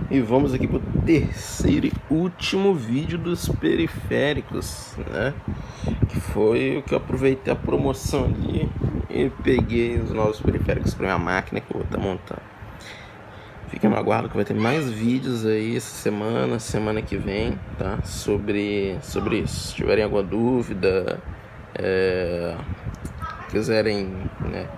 E vamos aqui para o terceiro e último vídeo dos periféricos, né? Que foi o que eu aproveitei a promoção ali e peguei os novos periféricos para minha máquina que eu vou estar montando. Fiquem no aguardo que vai ter mais vídeos aí essa semana que vem, tá? Sobre isso. Se tiverem alguma dúvida, quiserem, né,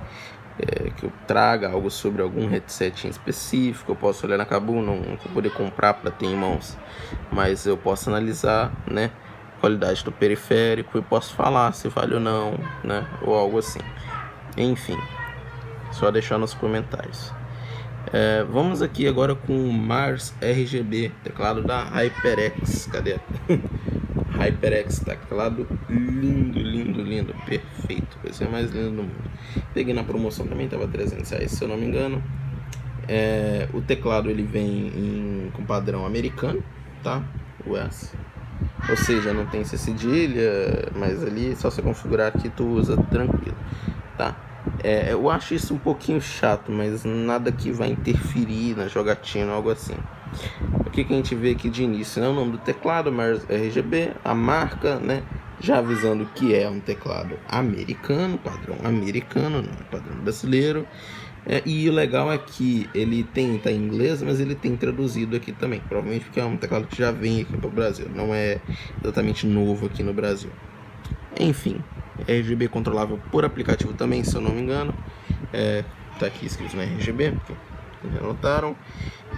que eu traga algo sobre algum headset em específico, eu posso olhar na Kabum, não vou poder comprar para ter em mãos, mas eu posso analisar, né, a qualidade do periférico e posso falar se vale ou não, né, ou algo assim. Enfim, só deixar nos comentários. Vamos aqui agora com o Mars RGB, teclado da HyperX. Cadê? HyperX, teclado lindo, perfeito, vai ser mais lindo do mundo. Peguei na promoção também, tava R$300 se eu não me engano. O teclado ele vem com padrão americano, tá? US. Ou seja, não tem cedilha, mas ali só você configurar aqui tu usa tranquilo, tá? Eu acho isso um pouquinho chato, mas nada que vai interferir na jogatina ou algo assim. O que a gente vê aqui de início, né? O nome do teclado, Mars RGB, a marca, né? Já avisando que é um teclado americano, padrão americano, não é padrão brasileiro. E o legal é que ele tá em inglês, mas ele tem traduzido aqui também, provavelmente porque é um teclado que já vem aqui para o Brasil, não é exatamente novo aqui no Brasil. Enfim, RGB controlável por aplicativo também, se eu não me engano. Tá aqui escrito no RGB, porque já notaram.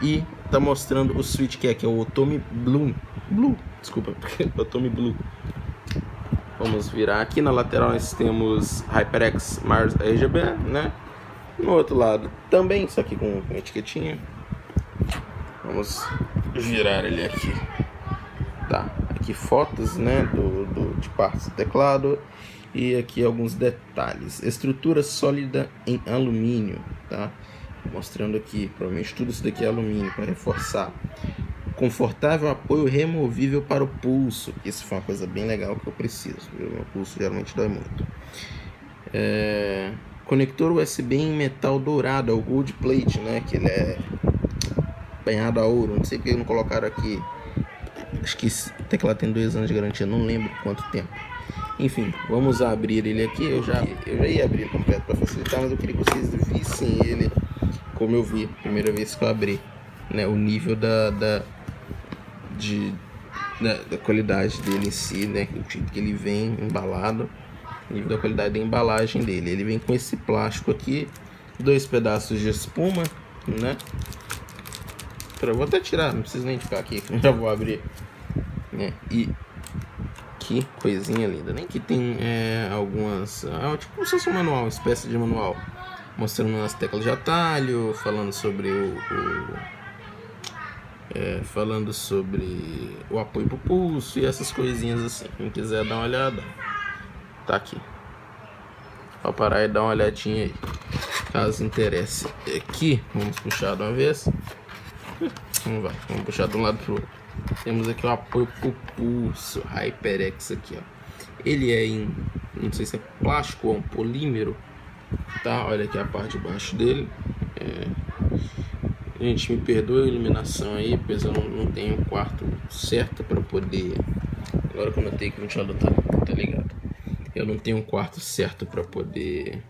E tá mostrando o switch que é o Otome Blue. Otome Blue. Vamos virar aqui na lateral, nós temos HyperX Mars RGB, né? No outro lado também, só que com etiquetinha. Vamos virar ele aqui. Tá, aqui fotos, né, de partes do teclado. E aqui alguns detalhes. Estrutura sólida em alumínio, tá? Mostrando aqui, provavelmente tudo isso daqui é alumínio para reforçar. Confortável apoio removível para o pulso. Isso foi uma coisa bem legal que eu preciso, viu? Meu pulso geralmente dói muito. Conector USB em metal dourado, é o Gold Plate, né? Que ele é banhado a ouro. Não sei porque não colocaram aqui. Acho que esse teclado tem 2 anos de garantia, não lembro quanto tempo. Enfim, vamos abrir ele aqui. Eu já ia abrir completo para facilitar, mas eu queria que vocês vissem ele como eu vi a primeira vez que eu abri, né? O nível da qualidade dele em si, né? O tipo que ele vem embalado, o nível da qualidade da embalagem dele. Ele vem com esse plástico aqui, 2 pedaços de espuma, né? Eu vou até tirar, não precisa nem ficar aqui, já vou abrir, né? E que coisinha linda, nem que tem algumas, tipo como se fosse um manual, uma espécie de manual, mostrando as teclas de atalho, falando sobre o apoio pro pulso e essas coisinhas assim. Quem quiser dar uma olhada, tá aqui. Pode parar e dar uma olhadinha aí, caso interesse. Aqui, vamos puxar de uma vez. Vamos puxar de um lado pro outro. Temos aqui o apoio pro pulso, HyperX aqui, ó. Ele é em, não sei se é plástico ou um polímero, tá? Olha aqui a parte de baixo dele. Gente, me perdoe a iluminação aí, pois eu não tenho um quarto certo para poder. Agora que eu notei que o ventilador tá ligado. Eu não tenho um quarto certo para poder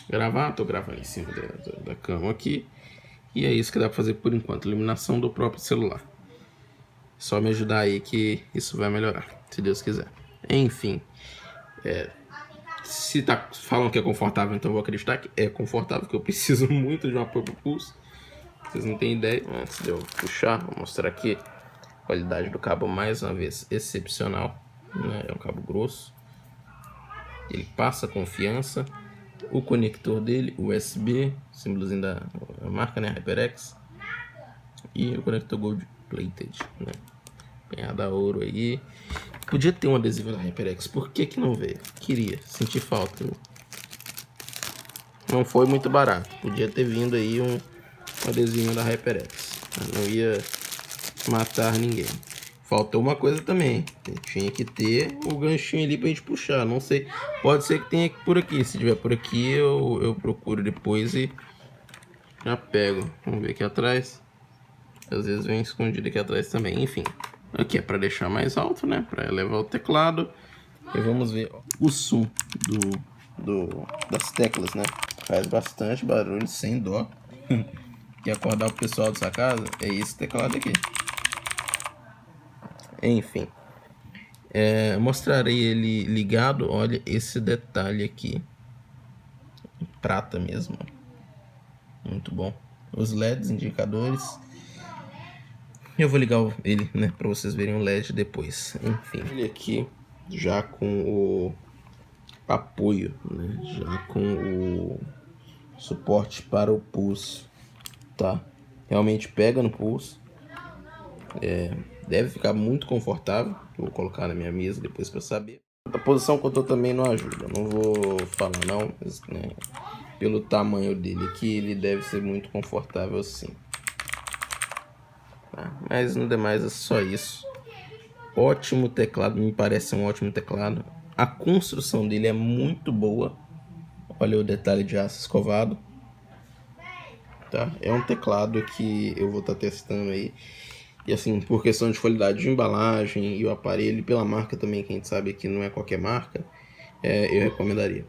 gravar, tô gravando em cima da cama aqui. E é isso que dá pra fazer por enquanto, iluminação do próprio celular. Só me ajudar aí que isso vai melhorar, se Deus quiser. Enfim, se falam que é confortável, então eu vou acreditar que é confortável, porque eu preciso muito de um apoio pro pulso. Vocês não têm ideia. Antes de eu puxar, vou mostrar aqui a qualidade do cabo mais uma vez excepcional, né? É um cabo grosso, ele passa confiança. O conector dele, USB, símbolozinho da marca, né, HyperX, e o conector Gold Plated, né, banhado a ouro aí. Podia ter um adesivo da HyperX, por que não veio? Queria, senti falta. Não foi muito barato, podia ter vindo aí um adesivo da HyperX, não ia matar ninguém. Faltou uma coisa também, tinha que ter o ganchinho ali pra gente puxar, não sei, pode ser que tenha por aqui, se tiver por aqui eu procuro depois e já pego. Vamos ver aqui atrás. Às vezes vem escondido aqui atrás também, enfim. Aqui é para deixar mais alto, né? Para elevar o teclado. E vamos ver o som das teclas, né? Faz bastante barulho, sem dó. Quer acordar o pessoal da sua casa? É esse teclado aqui. Enfim. Mostrarei ele ligado. Olha esse detalhe aqui. Prata mesmo. Muito bom. Os LEDs, indicadores. Eu vou ligar ele, né, para vocês verem o LED depois. Enfim, ele aqui já com o apoio, né, já com o suporte para o pulso, tá? Realmente pega no pulso. Deve ficar muito confortável. Vou colocar na minha mesa depois para saber. A posição que eu tô também não ajuda. Não vou falar não, mas, né, pelo tamanho dele aqui, ele deve ser muito confortável sim. Tá? Mas no demais é só isso. Ótimo teclado, me parece um ótimo teclado. A construção dele é muito boa. Olha o detalhe de aço escovado. Tá? É um teclado que eu vou estar testando aí. E assim, por questão de qualidade de embalagem e o aparelho, pela marca também, que a gente sabe que não é qualquer marca, eu recomendaria.